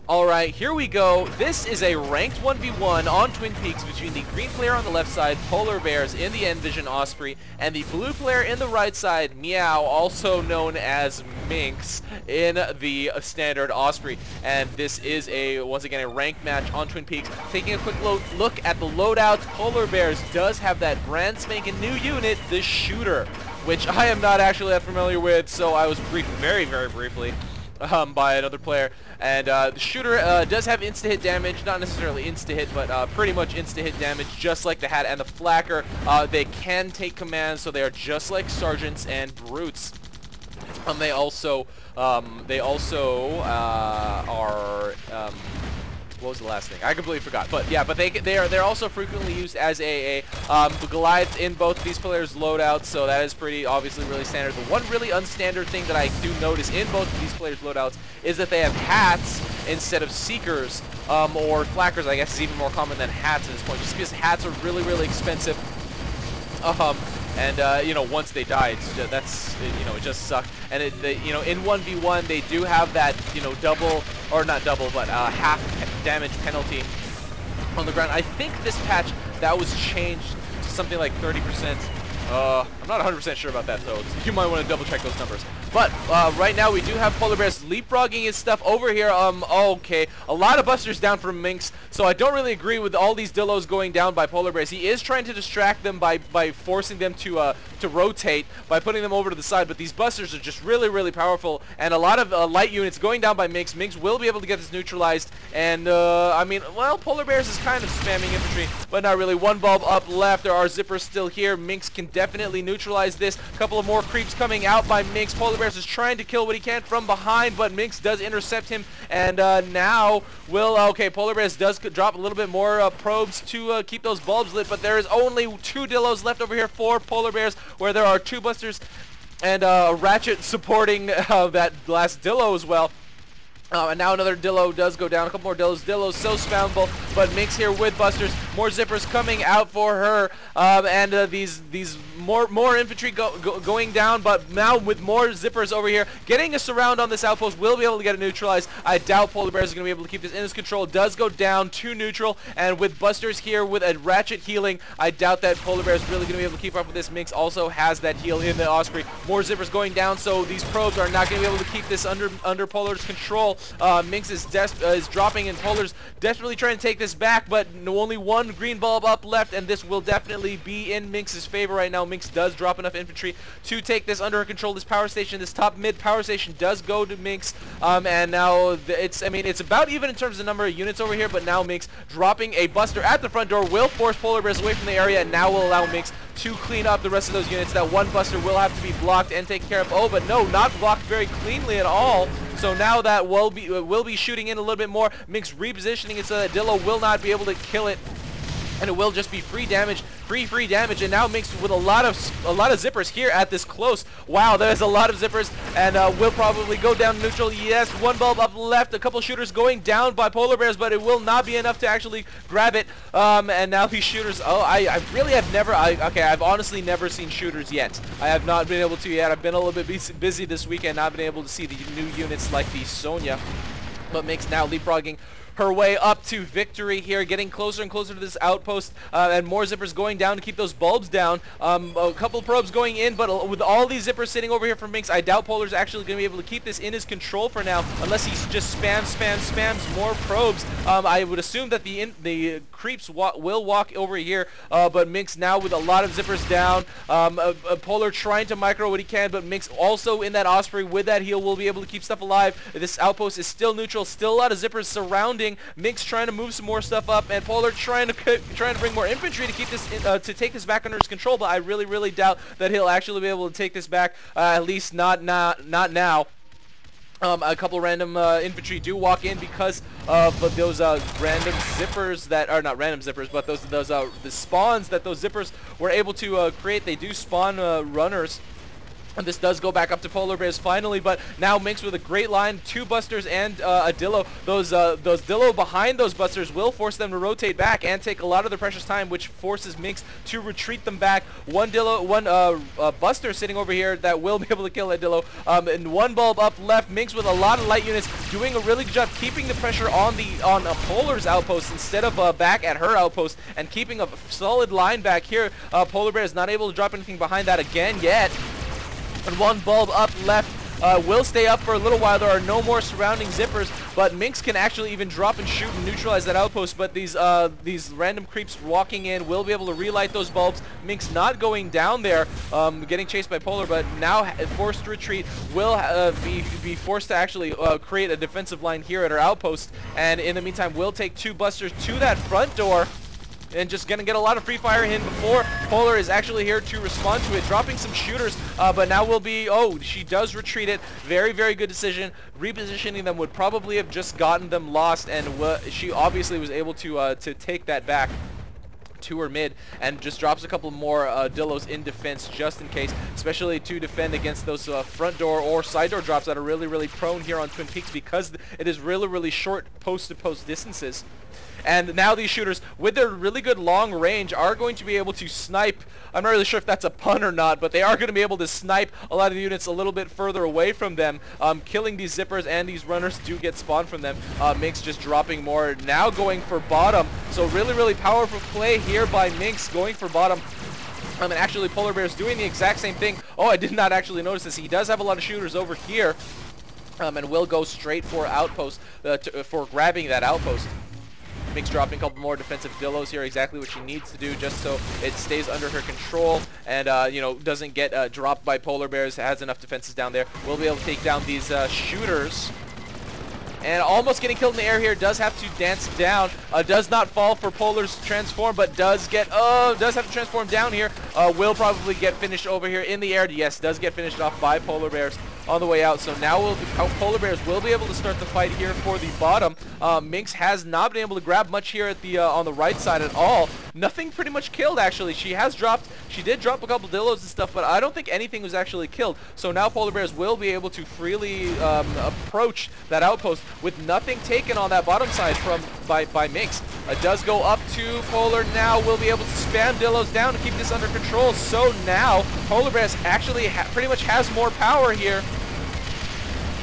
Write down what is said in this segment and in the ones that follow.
Alright, here we go. This is a ranked 1v1 on Twin Peaks between the green player on the left side, Polarbearz in the Envision Osprey, and the blue player in the right side, Meow, also known as Minx, in the standard Osprey. And this is once again a ranked match on Twin Peaks. Taking a quick look at the loadouts, Polarbearz does have that brand spanking new unit, the Shooter, which I am not actually that familiar with, so I was briefed very, very briefly by another player. And the Shooter does have insta-hit damage, not necessarily insta-hit, but pretty much insta-hit damage, just like the Hat and the Flacker. They can take commands, so they are just like Sergeants and Brutes. They also are, what was the last thing? I completely forgot. But yeah, but they're also frequently used as a Goliath in both of these players' loadouts, so that is pretty obviously really standard. The one really unstandard thing that I do notice in both of these players' loadouts is that they have hats instead of seekers, or flackers. I guess is even more common than hats at this point, just because hats are really, really expensive. You know, once they die, it's just, it just sucks. And you know, in 1v1, they do have that, you know, double, or not double, but half damage penalty on the ground. I think this patch, that was changed to something like 30%. I'm not 100% sure about that, though. You might want to double check those numbers. But right now we do have Polarbearz leapfrogging his stuff over here. Okay, a lot of busters down from Minx, so I don't really agree with all these Dillos going down by Polarbearz. He is trying to distract them by forcing them to rotate, by putting them over to the side, but these busters are just really, really powerful, and a lot of light units going down by Minx. Minx will be able to get this neutralized, and I mean, well, Polarbearz is kind of spamming infantry, but not really. One bulb up left. There are zippers still here. Minx can definitely neutralize this. A couple of more creeps coming out by Minx. Polarbearz is trying to kill what he can from behind, but Minx does intercept him, and now okay, Polarbearz does drop a little bit more probes to keep those bulbs lit, but there is only 2 Dillos left over here for Polarbearz, where there are 2 busters and Ratchet supporting that last Dillo as well. And now another Dillo does go down. A couple more Dillos. Dillo's so spammable, but Minx here with busters. More zippers coming out for her, and these more infantry going down, but now with more zippers over here, getting a surround on this outpost, will be able to get it neutralized. I doubt Polarbearz is going to be able to keep this in his control. Does go down to neutral, and with busters here with a Ratchet healing, I doubt that Polarbearz is really going to be able to keep up with this. Minx also has that heal in the Osprey. More zippers going down, so these probes are not going to be able to keep this under Polar's control. Minx is dropping, and Polar's desperately trying to take this back, but only 1 green bulb up left, and this will definitely be in Minx's favor right now. Minx does drop enough infantry to take this under her control. This power station, this top mid power station, does go to Minx, and now it's about even in terms of the number of units over here, but now Minx dropping a buster at the front door will force Polarbearz away from the area, and now will allow Minx to clean up the rest of those units. That one buster will have to be blocked and taken care of. Oh, but no, not blocked very cleanly at all. So now that will be shooting in a little bit more. Minx repositioning it so that Dillo will not be able to kill it, and it will just be free damage, free damage. And now Minx with a lot of zippers here at this close. Wow, there's a lot of zippers, and will probably go down neutral. Yes, 1 bulb up left. A couple shooters going down by Polarbearz, but it will not be enough to actually grab it. And now these shooters. Oh, I really have never. Okay, I've honestly never seen shooters yet. I have not been able to yet. I've been a little bit busy this weekend. Not been able to see the new units like the Sonya. But Minx now leapfrogging her way up to victory here, getting closer and closer to this outpost, and more zippers going down to keep those bulbs down. A couple probes going in, but with all these zippers sitting over here for Minx, I doubt Polar's actually going to be able to keep this in his control for now, unless he just spams more probes. I would assume that the creeps will walk over here, but Minx now with a lot of zippers down. Polar trying to micro what he can, but Minx also in that Osprey with that heal will be able to keep stuff alive. This outpost is still neutral, still a lot of zippers surrounding. Minx trying to move some more stuff up, and Polar trying to bring more infantry to keep this to take this back under his control. But I really doubt that he'll actually be able to take this back. At least not now. A couple random infantry do walk in because of those random zippers that are not random zippers, but the spawns that those zippers were able to create. They do spawn runners. And this does go back up to Polarbearz finally, but now Minx with a great line, 2 busters and a Dillo. Those Dillo behind those busters will force them to rotate back and take a lot of the precious time, which forces Minx to retreat them back. One buster sitting over here that will be able to kill that Dillo, and 1 bulb up left. Minx with a lot of light units doing a really good job keeping the pressure on a Polar's outpost instead of back at her outpost, and keeping a solid line back here. Polarbearz not able to drop anything behind that again yet. And 1 bulb up left will stay up for a little while. There are no more surrounding zippers, but Minx can actually even drop and shoot and neutralize that outpost. But these random creeps walking in will be able to relight those bulbs. Minx not going down there, getting chased by Polar, but now forced to retreat. Will be forced to actually create a defensive line here at her outpost. And in the meantime, will take 2 busters to that front door. And just going to get a lot of free fire in before Polar is actually here to respond to it, dropping some shooters, but now will be, oh, she does retreat it. Very, very good decision. Repositioning them would probably have just gotten them lost, and she obviously was able to take that back to her mid, and just drops a couple more Dillos in defense just in case, especially to defend against those front door or side door drops that are really, really prone here on Twin Peaks, because it is really, really short post-to-post distances. And now these shooters, with their really good long range, are going to be able to snipe. I'm not really sure if that's a pun or not, but they are going to be able to snipe a lot of the units a little bit further away from them, killing these zippers, and these runners do get spawned from them. Minx just dropping more, now going for bottom. So really, really powerful play here by Minx, going for bottom. And actually Polarbearz doing the exact same thing. Oh, I did not actually notice this. He does have a lot of shooters over here, and will go straight for outpost, for grabbing that outpost. Minx dropping a couple more defensive Dillos here, exactly what she needs to do, just so it stays under her control and you know, doesn't get dropped by Polarbearz. Has enough defenses down there. We'll be able to take down these shooters. And almost getting killed in the air here. Does have to dance down. Does not fall for Polar's transform, but does get, does have to transform down here. Will probably get finished over here in the air. Yes, does get finished off by Polarbearz on the way out. So now Polarbearz will be able to start the fight here for the bottom. Minx has not been able to grab much here at the on the right side at all. Nothing pretty much killed, actually. She did drop a couple Dillos and stuff, but I don't think anything was actually killed. So now Polarbearz will be able to freely approach that outpost with nothing taken on that bottom side by Minx. Does go up to Polar now. Will be able to spam Dillos down to keep this under control. So now Polarbearz actually pretty much has more power here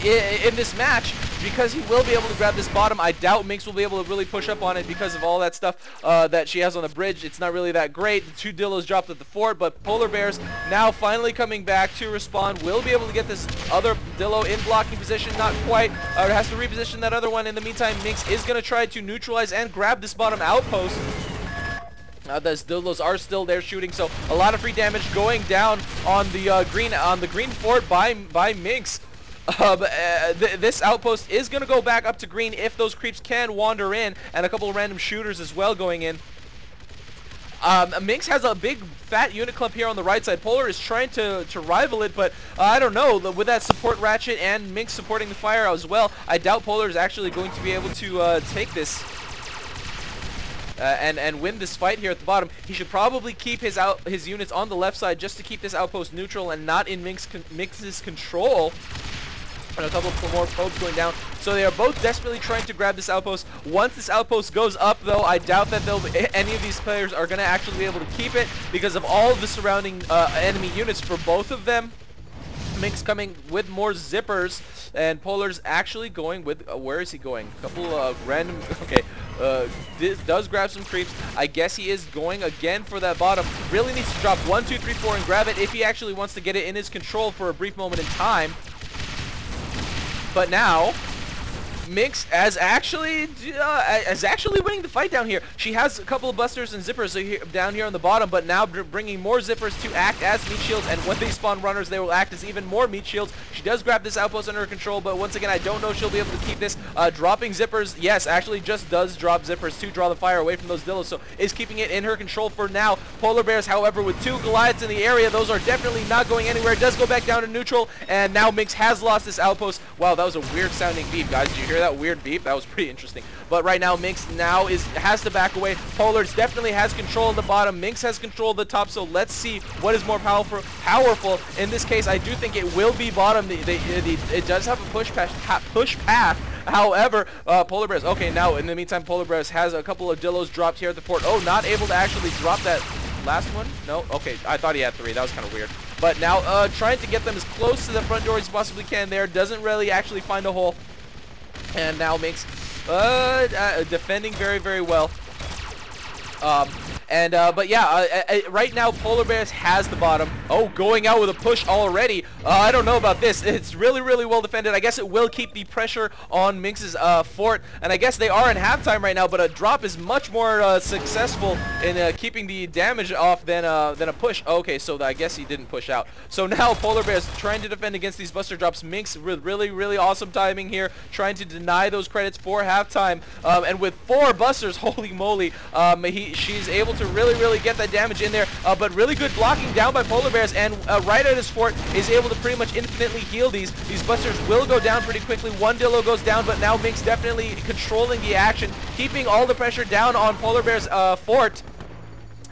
in this match, because he will be able to grab this bottom. I doubt Minx will be able to really push up on it because of all that stuff that she has on the bridge. It's not really that great. The 2 Dillos dropped at the fort, but Polarbearz now finally coming back to respond. Will be able to get this other Dillo in blocking position. Not quite. Has to reposition that other one. In the meantime, Minx is going to try to neutralize and grab this bottom outpost. Those Dillos are still there shooting, so a lot of free damage going down on the green fort by Minx. This outpost is going to go back up to green if those creeps can wander in, and a couple of random shooters as well going in. Minx has a big fat unit clump here on the right side. Polar is trying to rival it, but I don't know. With that support ratchet and Minx supporting the fire as well, I doubt Polar is actually going to be able to take this and win this fight here at the bottom. He should probably keep his units on the left side just to keep this outpost neutral and not in Minx's control. And a couple more probes going down. So they are both desperately trying to grab this outpost. Once this outpost goes up, though, I doubt that any of these players are going to actually be able to keep it because of all of the surrounding enemy units for both of them. Minx coming with more zippers, and Polar's actually going with, where is he going? A couple of random, okay, does grab some creeps. I guess he is going again for that bottom. Really needs to drop 1, 2, 3, 4 and grab it if he actually wants to get it in his control for a brief moment in time. But now, Minx is actually winning the fight down here. She has a couple of busters and zippers down here on the bottom, but now bringing more zippers to act as meat shields, and when they spawn runners, they will act as even more meat shields. She does grab this outpost under her control, but once again, I don't know if she'll be able to keep this. Dropping zippers, yes, actually just does drop zippers to draw the fire away from those Dillos, so is keeping it in her control for now. Polarbearz, however, with 2 Goliaths in the area, those are definitely not going anywhere. It does go back down to neutral, and now Minx has lost this outpost. Wow, that was a weird sounding beep, guys. Did you hear hear that weird beep? That was pretty interesting. But right now, Minx now has to back away. Polar's definitely has control of the bottom. Minx has control of the top, so let's see what is more powerful. In this case, I do think it will be bottom. It does have a push path. However, Polarbearz, okay, now in the meantime, Polarbearz has a couple of Dillos dropped here at the port. Oh, not able to actually drop that last one? No? Okay, I thought he had 3. That was kind of weird. But now trying to get them as close to the front door as he possibly can there. Doesn't really actually find a hole. And now Minx defending very, very well. But yeah, right now Polarbearz has the bottom. Oh, going out with a push already. I don't know about this. It's really, really well defended. I guess it will keep the pressure on Minx's fort. And I guess they are in halftime right now, but a drop is much more successful in keeping the damage off than a push. Okay, so I guess he didn't push out. So now Polarbearz trying to defend against these buster drops. Minx with really, really awesome timing here, trying to deny those credits for halftime. And with 4 busters, holy moly, she's able to really get that damage in there, but really good blocking down by Polarbearz, and right at his fort is able to pretty much infinitely heal these. These busters will go down pretty quickly. 1 Dillo goes down, but now Minx definitely controlling the action, keeping all the pressure down on Polarbearz' fort.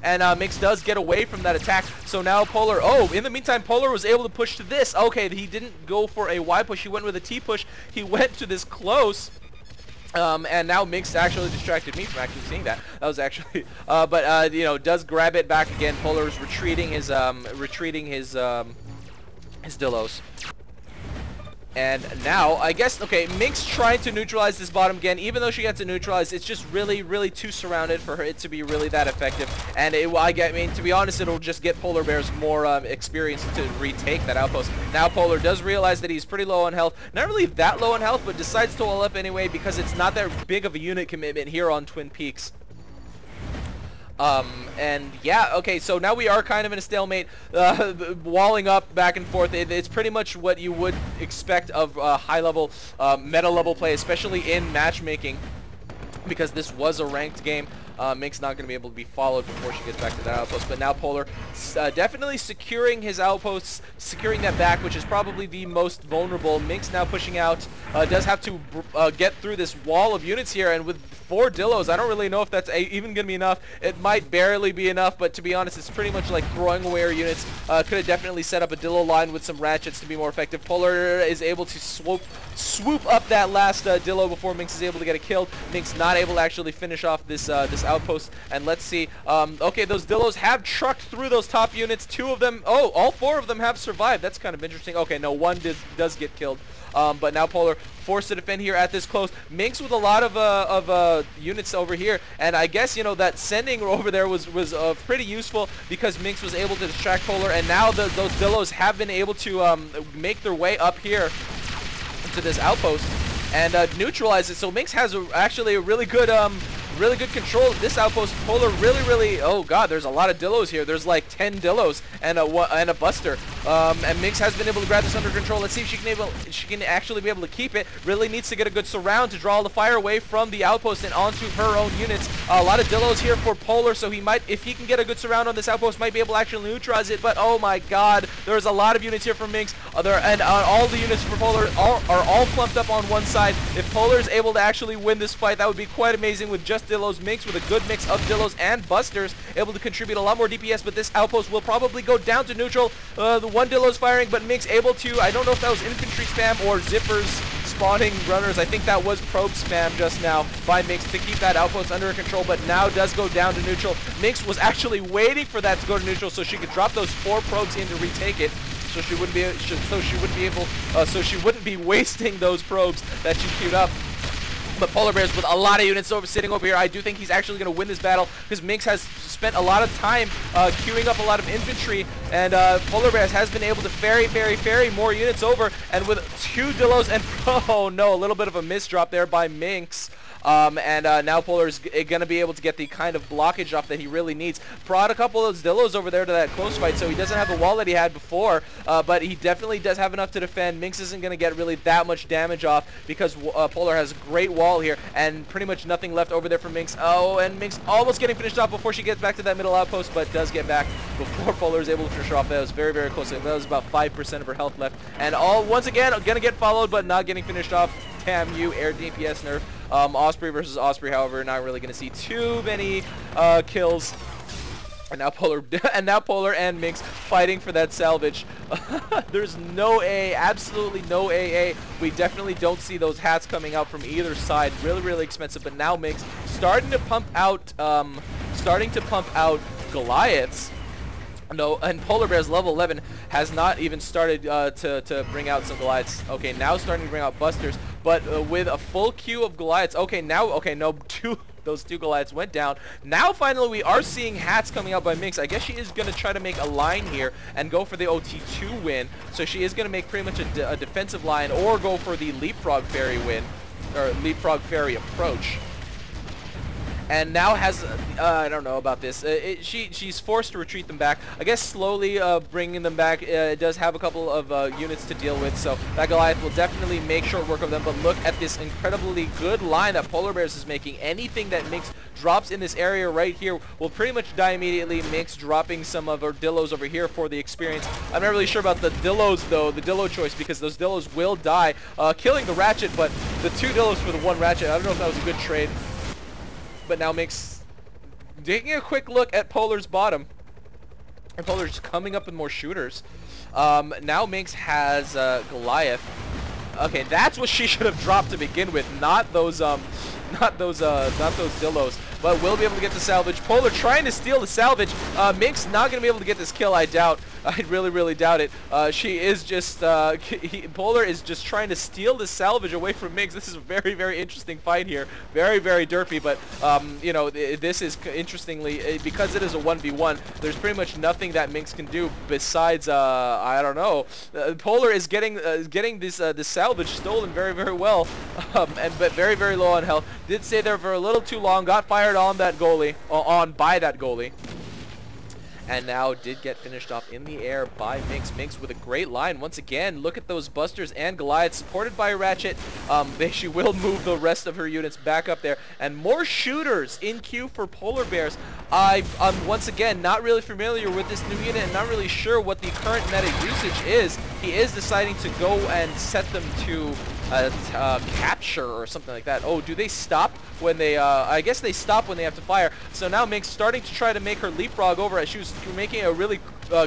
And Minx does get away from that attack. So now Polar, oh, in the meantime, Polar was able to push to this. Okay, he didn't go for a Y push. He went with a T push. He went to this close. And now Minx actually distracted me from actually seeing that. That was actually, you know, does grab it back again. Polar is retreating his Dillos. And now, I guess, okay, Minx trying to neutralize this bottom again. Even though she gets it neutralized, it's just really too surrounded for it to be really that effective. And I mean, to be honest, it'll just get Polarbearz more experience to retake that outpost. Now Polar does realize that he's pretty low on health. Not really that low on health, but decides to wall up anyway because it's not that big of a unit commitment here on Twin Peaks. And yeah, okay, so now we are kind of in a stalemate, walling up back and forth. It's pretty much what you would expect of high-level, meta-level play, especially in matchmaking, because this was a ranked game. Minx not going to be able to be followed before she gets back to that outpost, but now Polar definitely securing his outposts, securing that back, which is probably the most vulnerable. Minx now pushing out, does have to get through this wall of units here, and with 4 Dillos, I don't really know if that's even going to be enough. It might barely be enough, but to be honest, it's pretty much like throwing away our units. Could have definitely set up a Dillo line with some ratchets to be more effective. Polar is able to swoop up that last Dillo before Minx is able to get it killed. Minx not able to actually finish off this outpost, and let's see. Okay, those Dillos have trucked through those top units. 2 of them, oh, all 4 of them have survived. That's kind of interesting. Okay, no, 1 does get killed. But now Polar forced to defend here at this close. Minx with a lot of units over here, and I guess, you know, that sending over there was pretty useful because Minx was able to distract Polar, and now those Dillos have been able to make their way up here to this outpost and neutralize it. So Minx has actually a really good control of this outpost. Polar really, oh god, there's a lot of Dillos here. There's like 10 Dillos and a Buster. And Minx has been able to grab this under control. Let's see if she can actually be able to keep it. Really needs to get a good surround to draw all the fire away from the outpost and onto her own units. A lot of Dillos here for Polar, so he might, if he can get a good surround on this outpost, might be able to actually neutralize it. But oh my god, there's a lot of units here for Minx. All the units for Polar are all clumped up on one side. If Polar is able to actually win this fight, that would be quite amazing with just Dillos. Minx with a good mix of Dillos and Busters, able to contribute a lot more DPS, but this outpost will probably go down to neutral. The 1 Dillo's firing, but Minx able to, I don't know if that was infantry spam or zippers spawning runners. I think that was probe spam just now by Minx to keep that outpost under control, but now does go down to neutral. Minx was actually waiting for that to go to neutral so she could drop those 4 probes in to retake it. So she wouldn't be wasting those probes that she queued up. But Polarbearz with a lot of units sitting over here. I do think he's actually going to win this battle because Minx has spent a lot of time queuing up a lot of infantry, and Polarbearz has been able to ferry more units over, and with 2 Dillos and oh no, a little bit of a misdrop there by Minx. Now Polar is going to be able to get the kind of blockage off that he really needs. Brought a couple of those Dillos over there to that close fight, so he doesn't have the wall that he had before, but he definitely does have enough to defend. Minx isn't going to get really that much damage off because Polar has a great wall here and pretty much nothing left over there for Minx. Oh, and Minx almost getting finished off before she gets back to that middle outpost, but does get back before Polar is able to finish her off. That was very close. That was about 5% of her health left. And once again, going to get followed, but not getting finished off. CAMU air DPS nerf. Osprey versus Osprey, however, not really going to see too many kills. And now Polar and Minx fighting for that salvage. There's no AA, absolutely no AA. We definitely don't see those hats coming out from either side. Really, really expensive. But now Minx starting to pump out Goliaths. No, and Polarbearz level 11 has not even started to bring out some Goliaths. Okay, now starting to bring out Busters, but with a full queue of Goliaths. Okay, now, okay, no, those two Goliaths went down. Now, finally, we are seeing hats coming out by Minx. I guess she is going to try to make a line here and go for the OT2 win. So she is going to make pretty much a defensive line or go for the Leapfrog Fairy win, or Leapfrog Fairy approach. And now has, I don't know about this, she's forced to retreat them back. I guess slowly bringing them back. It does have a couple of units to deal with, so that Goliath will definitely make short work of them. But look at this incredibly good line that Polarbearz is making. Anything that Minx drops in this area right here will pretty much die immediately. Minx dropping some of her Dillos over here for the experience. I'm not really sure about the Dillos, though, the Dillo choice, because those Dillos will die, killing the Ratchet, but the 2 Dillos for the 1 Ratchet, I don't know if that was a good trade. But now Minx taking a quick look at Polar's bottom. And Polar's coming up with more shooters. Now Minx has Goliath. Okay, that's what she should have dropped to begin with, not those Dillos. But we'll be able to get the salvage. Polar trying to steal the salvage. Minx not going to be able to get this kill, I doubt. I really, really doubt it. She is just, Polar is just trying to steal the salvage away from Minx. This is a very, very interesting fight here. Very, very derpy, but, you know, this is, interestingly, because it is a 1v1, there's pretty much nothing that Minx can do besides, I don't know. Polar is getting this salvage stolen very, very well, but very, very low on health. Did stay there for a little too long, got fired on that goalie, by that goalie. And now did get finished off in the air by Minx. Minx with a great line. Once again, look at those Busters and Goliaths supported by Ratchet. She will move the rest of her units back up there. And more shooters in queue for Polarbearz. I'm once again not really familiar with this new unit and not really sure what the current meta usage is. He is deciding to go and set them to capture or something like that. Oh, do they stop when they, I guess they stop when they have to fire. So now Minx starting to try to make her leapfrog over as she was making a really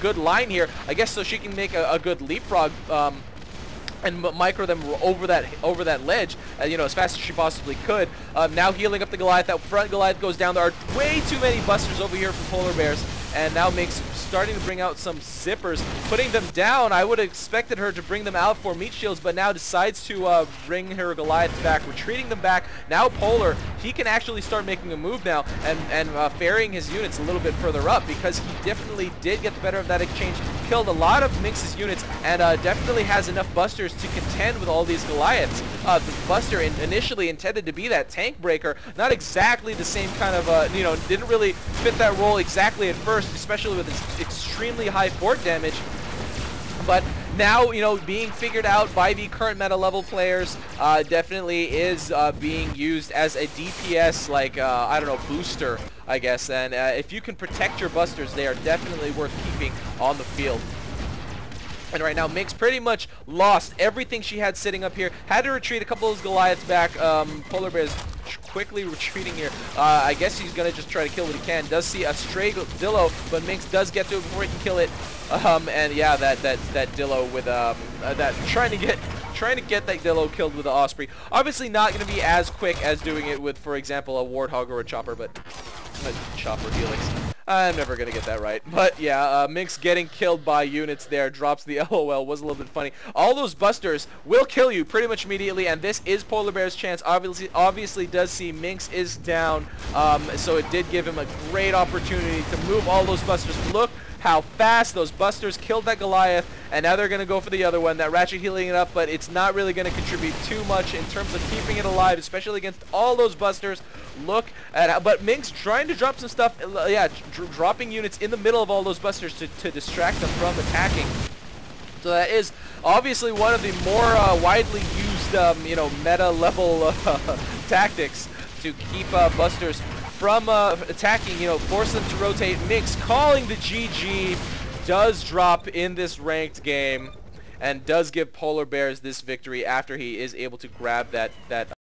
good line here. I guess so she can make a good leapfrog and micro them over that ledge, you know, as fast as she possibly could. Now healing up the Goliath. That front Goliath goes down. There are way too many Busters over here for Polarbearz. And now Minx starting to bring out some zippers, putting them down. I would have expected her to bring them out for meat shields, but now decides to bring her Goliaths back, retreating them back. Now Polar, he can actually start making a move now and ferrying his units a little bit further up, because he definitely did get the better of that exchange, killed a lot of Minx's units, and definitely has enough Busters to contend with all these Goliaths. The Buster initially intended to be that tank breaker, not exactly the same kind of, you know, didn't really fit that role exactly at first, especially with its extremely high fort damage. But now, you know, being figured out by the current meta level players, definitely is being used as a DPS, like, I don't know, booster, I guess. And if you can protect your Busters, they are definitely worth keeping on the field. And right now, Minx pretty much lost everything she had sitting up here. Had to retreat a couple of those Goliaths back. Polarbearz quickly retreating here. I guess he's going to just try to kill what he can. Does see a stray Dillo, but Minx does get to it before he can kill it. And yeah, that Dillo with that trying to get that Dillo killed with the Osprey. Obviously not going to be as quick as doing it with, for example, a Warthog or a Chopper, but a Chopper Helix. I'm never going to get that right. But yeah, Minx getting killed by units there, drops the LOL, was a little bit funny. All those Busters will kill you pretty much immediately, and this is Polarbearz's chance. Obviously does see Minx is down, so it did give him a great opportunity to move all those Busters. Look how fast those Busters killed that Goliath, and now they're going to go for the other one. That Ratchet healing it up, but it's not really going to contribute too much in terms of keeping it alive, especially against all those Busters. Look at, but Minx trying to drop some stuff, yeah, dropping units in the middle of all those Busters to distract them from attacking. So that is obviously one of the more widely used, you know, meta level tactics to keep Busters from attacking, you know, force them to rotate. Minx calling the GG, does drop in this ranked game. and does give Polarbearz this victory after he is able to grab that